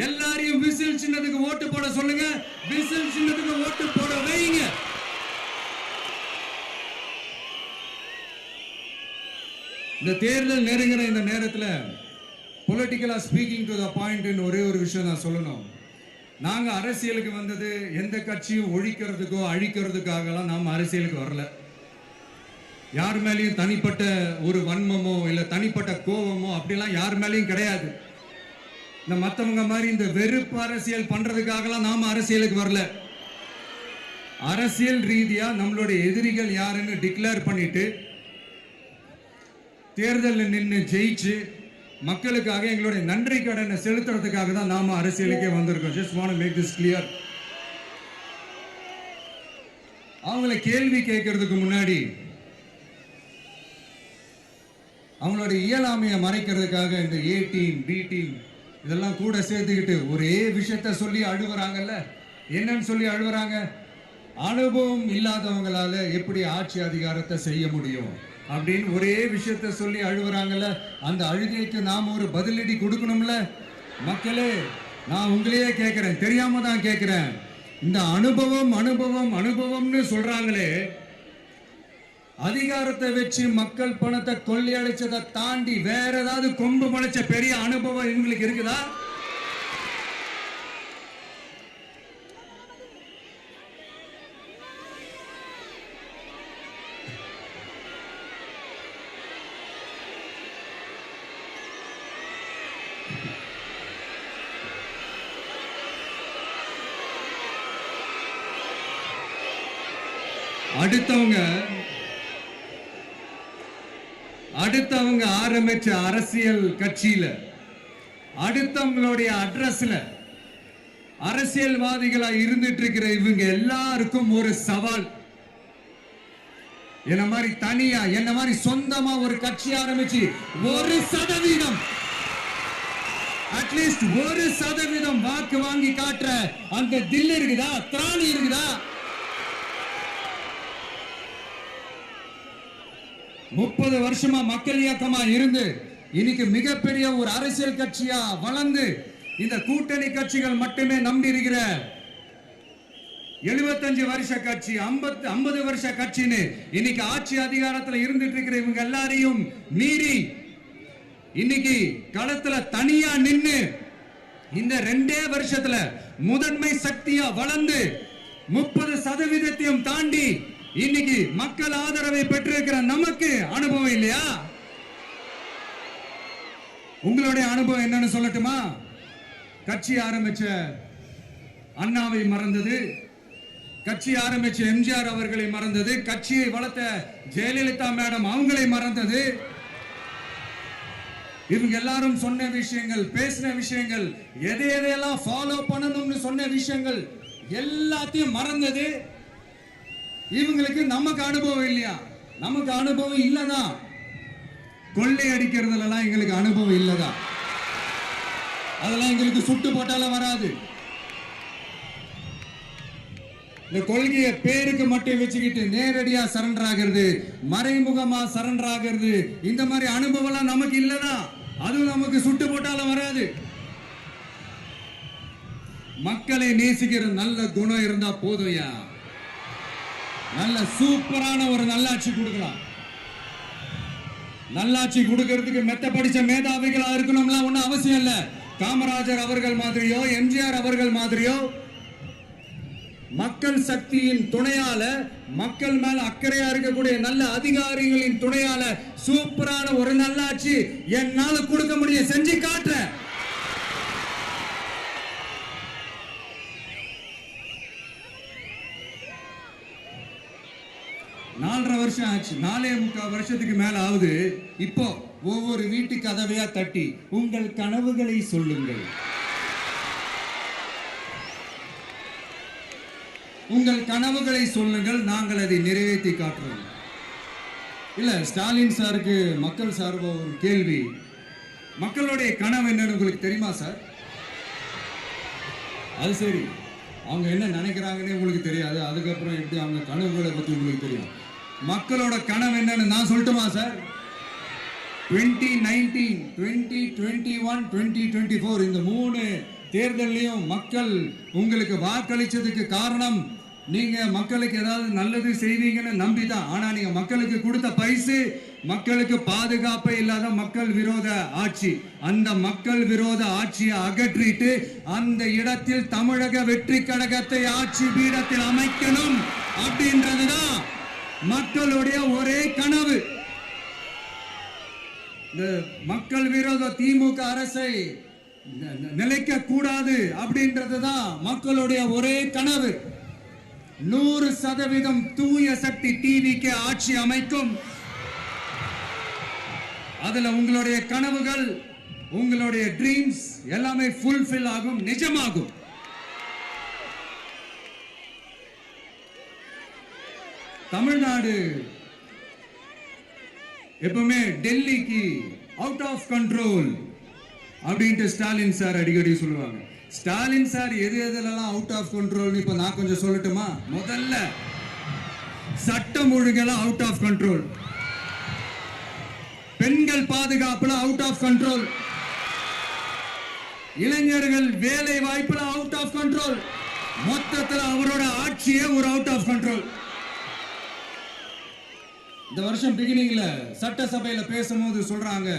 எல்லாரையும் விசில் சின்னத்துக்கு ஓட்டு போட சொல்லுங்க. விசில் சின்னத்துக்கு ஓட்டு போட வைங்க. இந்த தேர்தல் நெருங்கிற இந்த நேரத்தில் பொலிட்டிக்கலா ஸ்பீக்கிங் டு த பாயிண்ட் ஒரே ஒரு விஷயம் நான் சொல்லணும். நாங்க அரசியலுக்கு வந்தது எந்த கட்சியும் ஒழிக்கிறதுக்கோ அழிக்கிறதுக்காகலாம் நாம் அரசியலுக்கு வரல. யார் மேலேயும் தனிப்பட்ட ஒரு வன்மமோ இல்ல தனிப்பட்ட கோபமோ அப்படிலாம் யார் மேலேயும் கிடையாது. இந்த மற்றவங்க மாதிரி இந்த வெறுப்பு அரசியல் பண்றதுக்காகலாம் நாம அரசியலுக்கு வரல. அரசியல் ரீதியா நம்மளுடைய எதிரிகள் யாருன்னு டிக்ளேர் பண்ணிட்டு தேர்தலில் நின்று ஜெயிச்சு மக்களுக்காக எங்களுடைய நன்றி கடனை செலுத்துறதுக்காக தான் நாம அரசியலுக்கே வந்திருக்கோம். Just want to make this clear. அவங்களை கேள்வி கேட்கறதுக்கு முன்னாடி அவங்களுடைய இயலாமையை மறைக்கிறதுக்காக இந்த ஏ டீம் பி டீம் இதெல்லாம் கூட சேர்த்துக்கிட்டு ஒரே விஷயத்த சொல்லி அழுவுறாங்கல்ல. என்னன்னு சொல்லி அழுவுறாங்க? அனுபவம் இல்லாதவங்களால எப்படி ஆட்சி அதிகாரத்தை செய்ய முடியும் அப்படின்னு ஒரே விஷயத்த சொல்லி அழுவுறாங்கல்ல. அந்த அழுகைக்கு நாம் ஒரு பதிலடி கொடுக்கணும்ல. மக்களே, நான் உங்களையே கேட்கிறேன், தெரியாம தான் கேட்கிறேன். இந்த அனுபவம் அனுபவம் அனுபவம்னு சொல்றாங்களே, அதிகாரத்தை வச்சு மக்கள் பணத்தை கொள்ளையடிச்சதை தாண்டி வேற ஏதாவது கொம்பு முளைச்ச பெரிய அனுபவம் இவங்களுக்கு இருக்குதா? அடுத்தவங்க ஆரம்பிச்ச அரசியல் கட்சியில, அடுத்தவங்களுடைய அட்ரஸ்ல அரசியல்வாதிகளா இருந்துட்டு இருக்கிற இவங்க எல்லாருக்கும் ஒரு சவால். என்ன மாதிரி தனியா, என்ன மாதிரி சொந்தமா ஒரு கட்சி ஆரம்பிச்சு 1% அட்லீஸ்ட் 1% வாக்கு வாங்கி காட்டுற அந்த தில் இருக்குதா, திராணி இருக்குதா? 30 வருஷமா மக்கள் இயக்கமா இருந்து இன்னைக்கு மிகப்பெரிய ஒரு அரசியல் கட்சியா வளர்ந்து இந்த கூட்டணி கட்சிகள் மட்டுமே நம்பி இருக்கிற 75 வருஷ கட்சி, 50 வருஷ கட்சின்னு இன்னைக்கு ஆட்சி அதிகாரத்தில் இருந்துட்டு இருக்கிற இவங்க எல்லாரையும் மீறி இன்னைக்கு களத்துல தனியா நின்னு இந்த 2 வருஷத்துல முதன்மை சக்தியா வளர்ந்து 30% தாண்டி இன்னைக்கு மக்கள் ஆதரவை பெற்றிருக்கிற நமக்கு அனுபவம் இல்லையா? உங்களுடைய அனுபவம் என்னன்னு சொல்லட்டுமா? கட்சி ஆரம்பிச்ச அண்ணாவை மறந்தது, கட்சி ஆரம்பிச்ச எம்ஜிஆர் அவர்களை மறந்தது, கட்சியை வளர்த்த ஜெயலலிதா மேடம் அவங்களை மறந்தது. இவங்க எல்லாரும் சொன்ன விஷயங்கள், பேசின விஷயங்கள், எதையெல்லாம் ஃபாலோ பண்ணணும்னு சொன்ன விஷயங்கள் எல்லாத்தையும் மறந்தது. இவங்களுக்கு நமக்கு அனுபவம் இல்லையா? நமக்கு அனுபவம் இல்லதான். கொள்ளை அடிக்கிறதுல எங்களுக்கு அனுபவம் இல்லதான். அதெல்லாம் எங்களுக்கு சுட்டு போட்டாலும் வராது. இந்த கொள்கையை பேருக்கு மட்டும் வச்சுக்கிட்டு நேரடியா சரண்டர் ஆகிறது, மறைமுகமா சரண்டர் ஆகிறது, இந்த மாதிரி அனுபவம் நமக்கு இல்லதான். அதுவும் நமக்கு சுட்டு போட்டாலும் வராது. மக்களை நேசிக்கிற நல்ல குணம் இருந்தா போதும்யா. நல்ல சூப்பரான ஒரு நல்லாட்சி கொடுக்கலாம். நல்லாட்சி கொடுக்கிறதுக்கு மெத்த படிச்ச மேதாவிகளா இருக்கணும்ல ஒன்னும் அவசியம் இல்ல. காமராஜர் அவர்கள் மாதிரியோ, எம்ஜிஆர் அவர்கள் மாதிரியோ மக்கள் சக்தியின் துணையால, மக்கள் மேல அக்கறையா இருக்கக்கூடிய நல்ல அதிகாரிகளின் துணையால சூப்பரான ஒரு நல்லாட்சி என்னால கொடுக்க முடியும், செஞ்சு காட்டுறேன். நாலரை வருஷம் ஆச்சு, 4.25 வருஷத்துக்கு மேல ஆகுது. இப்போ ஒவ்வொரு வீட்டு கதவையா தட்டி உங்கள் கனவுகளை சொல்லுங்கள், உங்கள் கனவுகளை சொல்லுங்கள், நாங்கள் அதை நிறைவேற்றி காட்டுறோம். இல்ல, ஸ்டாலின் சாருக்கு மக்கள் சார்பா ஒரு கேள்வி. மக்களுடைய கனவு என்னன்னு உங்களுக்கு தெரியுமா சார்? அது சரி, அவங்க என்ன நினைக்கிறாங்கன்னு உங்களுக்கு தெரியாது, அதுக்கப்புறம் எப்படி அவங்க கனவுகளை பத்தி உங்களுக்கு தெரியும். மக்களோட கனவு என்னன்னு நான் சொல்லட்டுமா சார்? 2019, 2021, 2024 இந்த 3 தேர்தலையும் மக்கள் உங்களுக்கு வாக்களிச்சதுக்கு காரணம் நீங்க மக்களுக்கு ஏதாவது நல்லது செய்வீங்கன்னு நம்பிதான். ஆனா நீங்க மக்களுக்கு கொடுத்த பரிசு மக்களுக்கு பாதுகாப்பே இல்லாத மக்கள் விரோத ஆட்சி. அந்த மக்கள் விரோத ஆட்சியை அகற்றிட்டு அந்த இடத்தில் தமிழக வெற்றி கழகத்தை ஆட்சி பீடத்தில் அமைக்கணும் அப்படின்றதுதான் மக்களுடைய ஒரே கனவு. இந்த மக்கள் விரோத திமுக அரசை நிலைக்க கூடாது அப்படின்றதுதான் மக்களுடைய ஒரே கனவு. 100% தூய சக்தி டிவிக்கு ஆட்சி அமைக்கும். அதுல உங்களுடைய கனவுகள், உங்களுடைய ட்ரீம்ஸ் எல்லாமே ஃபுல்ஃபில் ஆகும், நிஜமாகும். தமிழ்நாடு எப்பவுமே டெல்லிக்கு அவுட் ஆஃப் கண்ட்ரோல் அப்படின்ட்டு ஸ்டாலின் சார் அடிக்கடி சொல்லுவாங்க. ஸ்டாலின் சார் எது எதுலலாம் அவுட் ஆஃப் கண்ட்ரோல் இப்ப நான் கொஞ்சம் சொல்லட்டுமா? முதல்ல சட்டம் ஒழுங்கெல்லாம் அவுட் ஆஃப் கண்ட்ரோல், பெண்கள் பாதுகாப்புல அவுட் ஆஃப் கண்ட்ரோல், இளைஞர்கள் வேலை வாய்ப்புல அவுட் ஆஃப் கண்ட்ரோல், மொத்தத்தில் அவரோட ஆட்சியே ஒரு அவுட் ஆஃப் கண்ட்ரோல். இந்த வருஷம் பிகினிங்ல சட்டசபையில பேசும்போது சொல்றாங்க,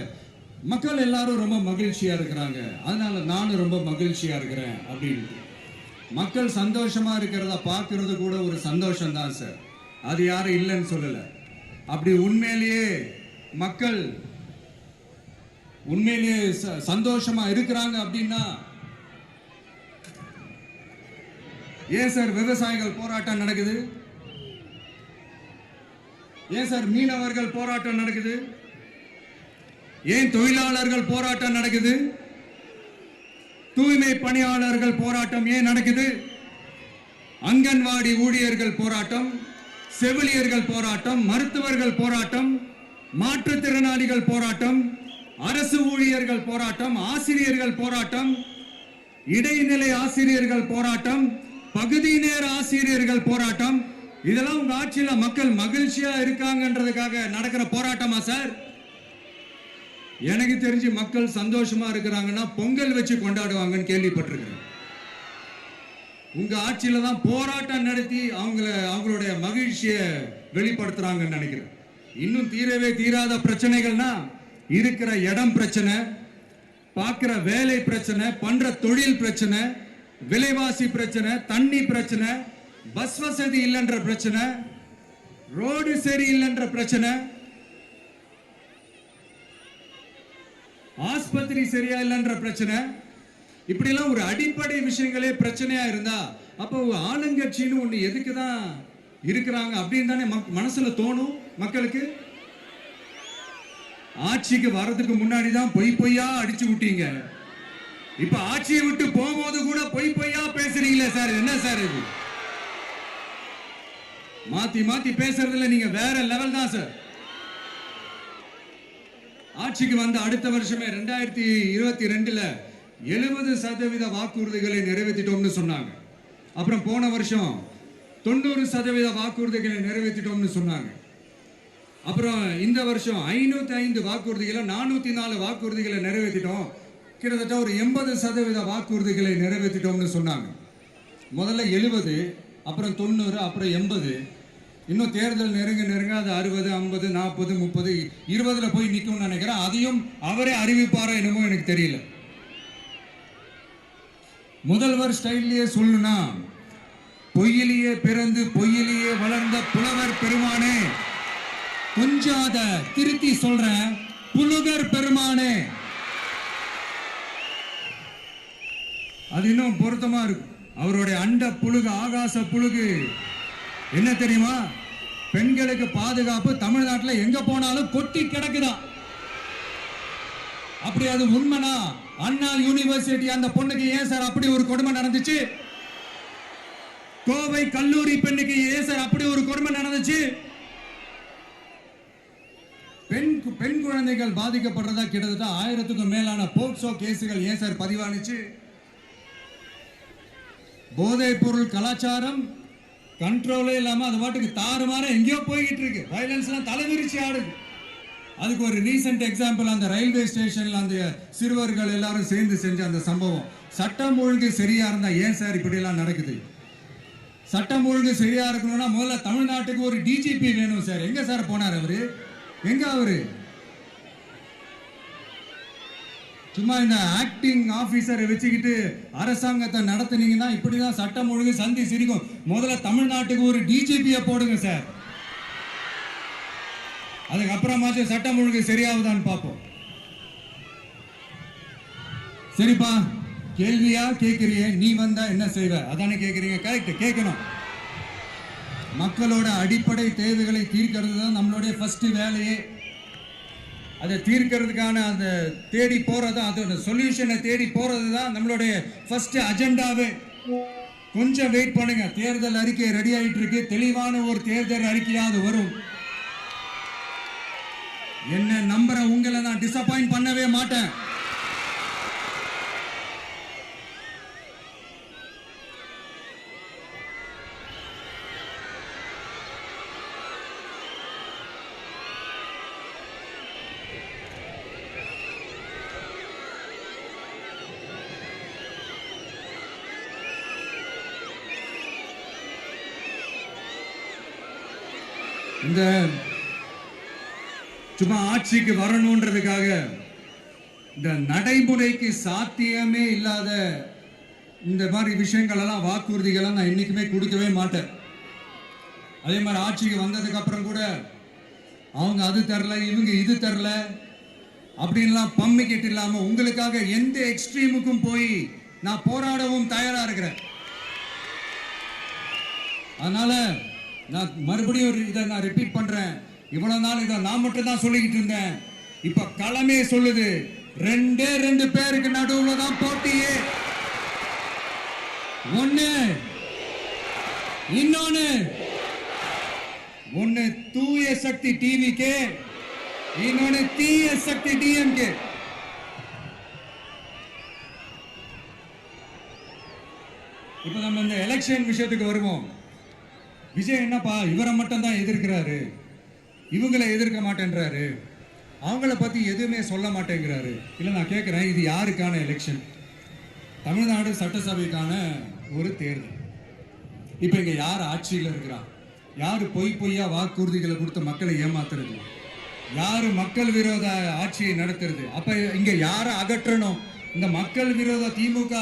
மக்கள் எல்லாரும் ரொம்ப மகிழ்ச்சியா இருக்கிறாங்க, அதனால நானும் ரொம்ப மகிழ்ச்சியா இருக்கிறேன் அப்படின்னு. மக்கள் சந்தோஷமா இருக்கிறத பார்க்கறது கூட ஒரு சந்தோஷம் தான் சார், அது யாரும் இல்லைன்னு சொல்லல. அப்படி உண்மையிலேயே மக்கள் உண்மையிலேயே சந்தோஷமா இருக்கிறாங்க அப்படின்னா ஏன் சார் விவசாயிகள் போராட்டம் நடக்குது? ஏன் சார் மீனவர்கள் போராட்டம் நடக்குது? ஏன் தொழிலாளர்கள் போராட்டம் நடக்குது? தூய்மை பணியாளர்கள் போராட்டம் ஏன் நடக்குது? அங்கன்வாடி ஊழியர்கள் போராட்டம், செவிலியர்கள் போராட்டம், மருத்துவர்கள் போராட்டம், மாற்றுத்திறனாளிகள் போராட்டம், அரசு ஊழியர்கள் போராட்டம், ஆசிரியர்கள் போராட்டம், இடைநிலை ஆசிரியர்கள் போராட்டம், பகுதி நேர ஆசிரியர்கள் போராட்டம். இதெல்லாம் உங்க ஆட்சியில மக்கள் மகிழ்ச்சியா இருக்காங்கன்றதுக்காக நடக்கிற போராட்டமா சார்? எனக்கு தெரிஞ்சு மக்கள் சந்தோஷமா இருக்கிறாங்கன்னா பொங்கல் வச்சு கொண்டாடுவாங்கன்னு கேள்விப்பட்டிருக்கிறேன். உங்க ஆட்சியில தான் போராட்டம் நடத்தி அவங்களுடைய மகிழ்ச்சியை வெளிப்படுத்துறாங்கன்னு நினைக்கிறேன். இன்னும் தீரவே தீராத பிரச்சனைகள்னா இருக்கிற இடம் பிரச்சனை, பார்க்கிற வேலை பிரச்சனை, பண்ற தொழில் பிரச்சனை, விலைவாசி பிரச்சனை, தண்ணி பிரச்சனை, பஸ் வசதி இல்லைன்ற பிரச்சனை, ரோடு சரி இல்லைன்ற பிரச்சனை, ஆஸ்பத்திரி சரியா இல்லைன்ற பிரச்சனை, இப்படி எல்லாம் ஒரு அடிப்படை விஷயங்களே பிரச்சனையா இருந்தா அப்போ ஆளுங்கட்சின்னு ஒண்ணு எதுக்குதான் இருக்கிறாங்க அப்படின்னு தானே மனசுல தோணும் மக்களுக்கு. ஆட்சிக்கு வர்றதுக்கு முன்னாடி தான் பொய்யா அடிச்சு விட்டீங்க, இப்ப ஆட்சியை விட்டு போகும்போது கூட பொய்யா பேசுறீங்களே சார், என்ன சார் இது? மாத்தி மாத்தி பேசுறதுல நீங்க வேற லெவல் தான் சார். ஆட்சிக்கு வந்த அடுத்த வருஷமே 2022ல 70% வாக்குறுதிகளை நிறைவேற்றிட்டோம்னு சொன்னாங்க. அப்புறம் போன வருஷம் 90% வாக்குறுதிகளை நிறைவேற்றிட்டோம்னு சொன்னாங்க. அப்புறம் இந்த வருஷம் 505 வாக்குறுதிகளை 404 வாக்குறுதிகளை நிறைவேற்றிட்டோம், கிட்டத்தட்ட ஒரு 80% வாக்குறுதிகளை நிறைவேற்றிட்டோம்னு சொன்னாங்க. முதல்ல 70, அப்புறம் 90, அப்புறம் 80. இன்னும் தேர்தல் நெருங்க அது 60, 50, 40, 30, 20ல போய் நிற்கும்னு நினைக்கிறேன். அதையும் அவரே அறிவிப்பாரா என்னமோ எனக்கு தெரியல. முதல்வர் ஸ்டைல்லையே சொல்லணும்னா, பொய்யிலேயே பிறந்து பொய்யிலேயே வளர்ந்த புலவர் பெருமானே, கொஞ்சம் அத திருத்தி சொல்றேன், புலுகர் பெருமானே, அது இன்னும் பொருத்தமா இருக்கும். அவருடைய அண்ட புழுகு ஆகாச புழுகு என்ன தெரியுமா? பெண்களுக்கு பாதுகாப்பு தமிழ்நாட்டில் எங்க போனாலும் கொட்டி கிடக்குதான். அப்படி அது உண்மைனா அண்ணா யூனிவர்சிட்டி அந்த பொண்ணுக்கு ஏன் சார் அப்படி ஒரு கொடுமை நடந்துச்சு? கோவை கல்லூரி பெண்ணுக்கு ஏன் சார் அப்படி ஒரு கொடுமை நடந்துச்சு? பெண் குழந்தைகள் பாதிக்கப்படுறதா கிட்டத்தட்ட 1000க்கும் மேலான போக்சோ கேசுகள் ஏன் சார் பதிவானுச்சு? போதைப் பொருள் கலாச்சாரம் கண்ட்ரோலே இல்லாம அது பாட்டுக்கு தாறுமாற எங்கேயோ போய்கிட்டு இருக்கு. வயலன்ஸ் எல்லாம் தலைவிரிச்சு ஆடுது. அதுக்கு ஒரு ரீசெண்ட் எக்ஸாம்பிள், அந்த ரயில்வே ஸ்டேஷன்ல அந்த சிறுவர்கள் எல்லாரும் சேர்ந்து செஞ்ச அந்த சம்பவம். சட்டம் ஒழுங்கு சரியா இருந்தா ஏன் சார் இப்படி எல்லாம் நடக்குது? சட்டம் ஒழுங்கு சரியா இருக்கணும்னா முதல்ல தமிழ்நாட்டுக்கு ஒரு டிஜிபி வேணும் சார். எங்க சார் போனார் அவரு? எங்க அவரு? சும்மா இந்த ஆக்டிங் ஆபீசரை வச்சுக்கிட்டு அரசாங்கத்தை நடத்துனீங்கன்னா இப்படிதான் சட்டம் ஒழுங்கு சந்தி சிரிக்கும். முதல்ல தமிழ்நாட்டுக்கு ஒரு டிஜிபியை போடுங்க சார், அதுக்கப்புறமாச்சும் சட்டம் ஒழுங்கு சரியாகுதான்னு பார்ப்போம். சரிப்பா, கேள்வியா கேட்கறிய, நீ வந்தா என்ன செய்வ அதானே கேட்கறீங்க. கரெக்ட், கேட்கணும். மக்களோட அடிப்படை தேவைகளை தீர்க்கிறது தான் நம்மளுடைய ஃபர்ஸ்ட் வேலையே. அதை தீர்க்கிறதுக்கான அந்த தேடி போறது, அதோட சொல்யூஷனை தேடி போறது தான் நம்மளுடைய ஃபர்ஸ்ட் அஜெண்டாவே. கொஞ்சம் வெயிட் பண்ணுங்க, தேர்தல் அறிக்கை ரெடி ஆயிட்டு இருக்கு. தெளிவான ஒரு தேர்தல் அறிக்கையாவது வரும். என்ன நம்புற உங்களை நான் டிசப்பாயிண்ட் பண்ணவே மாட்டேன். இந்த சும்மா ஆட்சிக்கு வரணும்ன்றதுக்காக இந்த நடைமுறைக்கு சாத்தியமே இல்லாத இந்த மாதிரி விஷயங்கள் எல்லாம் வாக்குறுதிகளை நான் என்னைக்குமே கொடுக்கவே மாட்டேன். அதே மாதிரி ஆட்சிக்கு வந்ததுக்கு அப்புறம் கூட அவங்க அது தரல இவங்க இது தரல அப்படின்லாம் பம்மிக்கிட்டு இல்லாம உங்களுக்காக எந்த எக்ஸ்ட்ரீமுக்கும் போய் நான் போராடவும் தயாரா இருக்கிறேன். அதனால நான் மறுபடியும் இதை நான் ரிப்பீட் பண்றேன். இவ்வளவு நாள் இதை நான் மட்டும் தான் சொல்லிக்கிட்டு இருந்தேன். இப்ப களமே சொல்லுது, ரெண்டு பேருக்கு நடுவுல தான் போட்டியே. ஒண்ணு தூய சக்தி டிவிக்கு, இன்னொன்னு தீய சக்தி டிஎம்கே. இப்ப நம்ம இந்த எலெக்ஷன் விஷயத்துக்கு வருவோம். விஜய் என்னப்பா இவரை மட்டும் தான் எதிர்க்கிறாரு, இவங்களை எதிர்க்க மாட்டேன்றாரு, அவங்கள பத்தி எதுவுமே சொல்ல மாட்டேங்கிறாரு. இல்ல நான் கேட்கிறேன், இது யாருக்கான எலெக்ஷன்? தமிழ்நாடு சட்டசபைக்கான ஒரு தேர்தல். இப்ப இங்க யார் ஆட்சியில் இருக்கிறா? யாரு பொய்யா வாக்குறுதிகளை கொடுத்து மக்களை ஏமாத்துறது? யாரு மக்கள் விரோத ஆட்சியை நடத்துறது? அப்ப இங்க யாரை அகற்றணும்? இந்த மக்கள் விரோத திமுக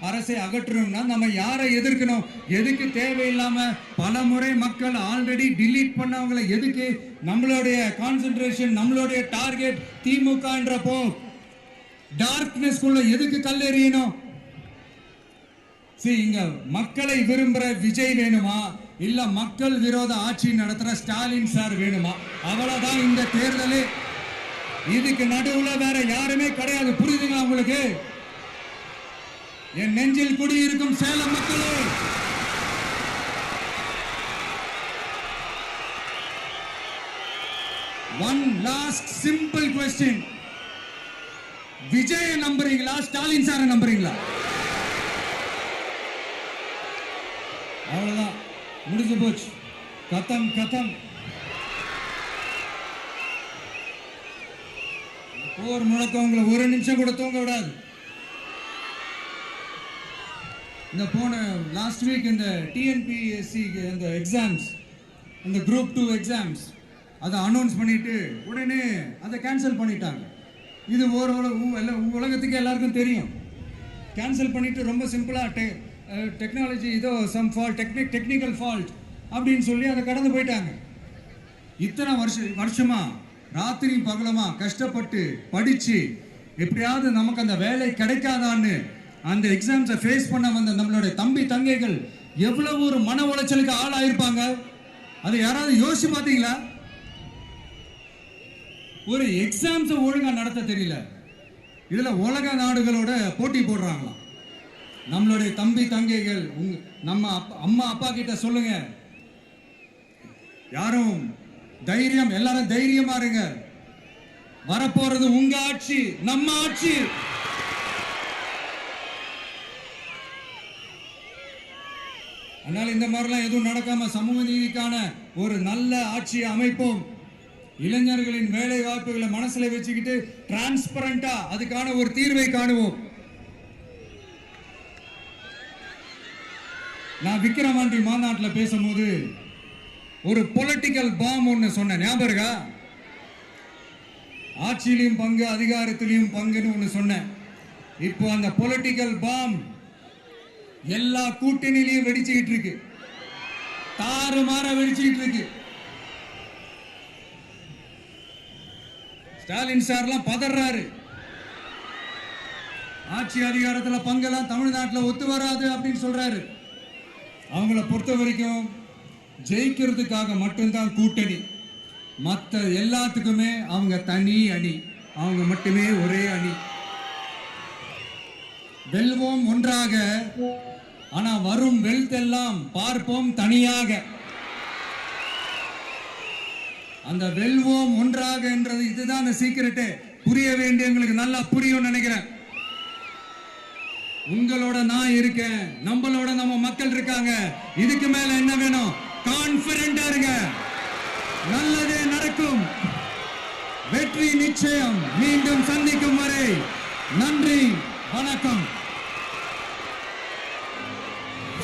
அரசை அகற்றணும்னா நம்ம யாரை எதிர்க்கணும்? எதுக்கு தேவையில்லாம பல முறை மக்கள் ஆல்ரெடி டிலீட் பண்ணவங்களை எதுக்கு நம்மளுடைய கான்சென்ட்ரேஷன், நம்மளுடைய டார்கெட் திமுகன்றப்போ டார்க்னஸ் குள்ள எதுக்கு கல்லெறியணும்? இங்க மக்களை விரும்புற விஜய் வேணுமா, இல்ல மக்கள் விரோத ஆட்சி நடத்துற ஸ்டாலின் சார் வேணுமா? அவ்வளவுதான் இந்த தேர்தல். இதுக்கு நடுவுல வேற யாருமே கிடையாது. புரியுதுங்களா உங்களுக்கு? என் நெஞ்சில் குடியிருக்கும் சேலம் மக்களே, one last simple question. Vijaya நம்புறீங்களா, ஸ்டாலின் சாரை நம்புறீங்களா? அவ்வளவுதான், முடிஞ்சு போச்சு. கதம். போர் முழக்கவங்களை ஒரு நிமிஷம் கூட தூங்க விடாது. இந்த போன லாஸ்ட் வீக் இந்த டிஎன்பிஎஸ்சி இந்த எக்ஸாம்ஸ், இந்த குரூப் 2 எக்ஸாம்ஸ் அதை அனௌன்ஸ் பண்ணிட்டு உடனே அதை கேன்சல் பண்ணிட்டாங்க. இது உலகத்துக்கு எல்லாருக்கும் தெரியும். கேன்சல் பண்ணிட்டு ரொம்ப சிம்பிளா டெக்னாலஜி ஏதோ சம் ஃபால்ட், டெக்னிக்கல் ஃபால்ட் அப்படின்னு சொல்லி அதை கடந்து போயிட்டாங்க. இத்தனை வருஷமா ராத்திரி பகலமா கஷ்டப்பட்டு படிச்சு எப்படியாவது நமக்கு அந்த வேலை கிடைக்காதான்னு அந்த எக்ஸாம்ஸை ஃபேஸ் பண்ண வந்த நம்மளுடைய தம்பி தங்கைகள் எவ்வளவு ஒரு மன உளைச்சலுக்கு ஆளாயிருப்பாங்க. அதை யாராவது யோசிச்சு பார்த்தீங்களா? ஒரு எக்ஸாம்ஸை ஒழுங்கா நடத்த தெரியல, இதுல உலக நாடுகளோட போட்டி போடுறாங்களாம். நம்மளுடைய தம்பி தங்கைகள் நம்ம அம்மா அப்பா கிட்ட சொல்லுங்க, யாரும் தைரியம், எல்லாரும் தைரியமா இருங்க. வரப்போறது உங்க ஆட்சி, நம்ம ஆட்சி. அதனால இந்த மாதிரிலாம் எதுவும் நடக்காம சமூக நீதிக்கான ஒரு நல்ல ஆட்சியை அமைப்போம். இளைஞர்களின் வேலை வாய்ப்புகளை மனசுல வச்சுக்கிட்டு டிரான்ஸ்பரண்டா அதுக்கான ஒரு தீர்வை காணுவோம். நான் விக்கிரவாண்டி மாநாட்டில் பேசும்போது ஒரு பொலிட்டிக்கல் பாம் ஒன்று சொன்ன ஞாபகம் இருக்கா? ஆட்சியிலையும் பங்கு, அதிகாரத்திலையும் பங்குன்னு ஒன்று சொன்னேன். இப்போ அந்த பொலிட்டிக்கல் பாம் எல்லா கூட்டணியிலையும் வெடிச்சுக்கிட்டு இருக்கு, தாறுமாற வெடிச்சுக்கிட்டு இருக்கு. ஸ்டாலின் சார்லாம் பதறாரு. ஆட்சி அதிகாரத்தில் பங்கெல்லாம் தமிழ்நாட்டில் ஒத்து வராது அப்படின்னு சொல்றாரு. அவங்கள பொறுத்த வரைக்கும் ஜெயிக்கிறதுக்காக மட்டும்தான் கூட்டணி, மற்ற எல்லாத்துக்குமே அவங்க தனி அணி, அவங்க மட்டுமே ஒரே அணி. வெல்வோம் ஒன்றாக, ஆனா வரும் வெல்த் எல்லாம் பார்ப்போம் தனியாக. அந்த வெல்வோம் ஒன்றாக என்றது இதுதான் அந்த சீக்கிரட்டே. புரிய வேண்டியவங்களுக்கு நல்லா புரியும் நினைக்கிறேன். உங்களோட நான் இருக்கேன், நம்மளோட நம்ம மக்கள் இருக்காங்க. இதுக்கு மேல என்ன வேணும்? கான்பிடென்டா இருங்க, நல்லதே நடக்கும், வெற்றி நிச்சயம். மீண்டும் சந்திக்கும் வரை நன்றி.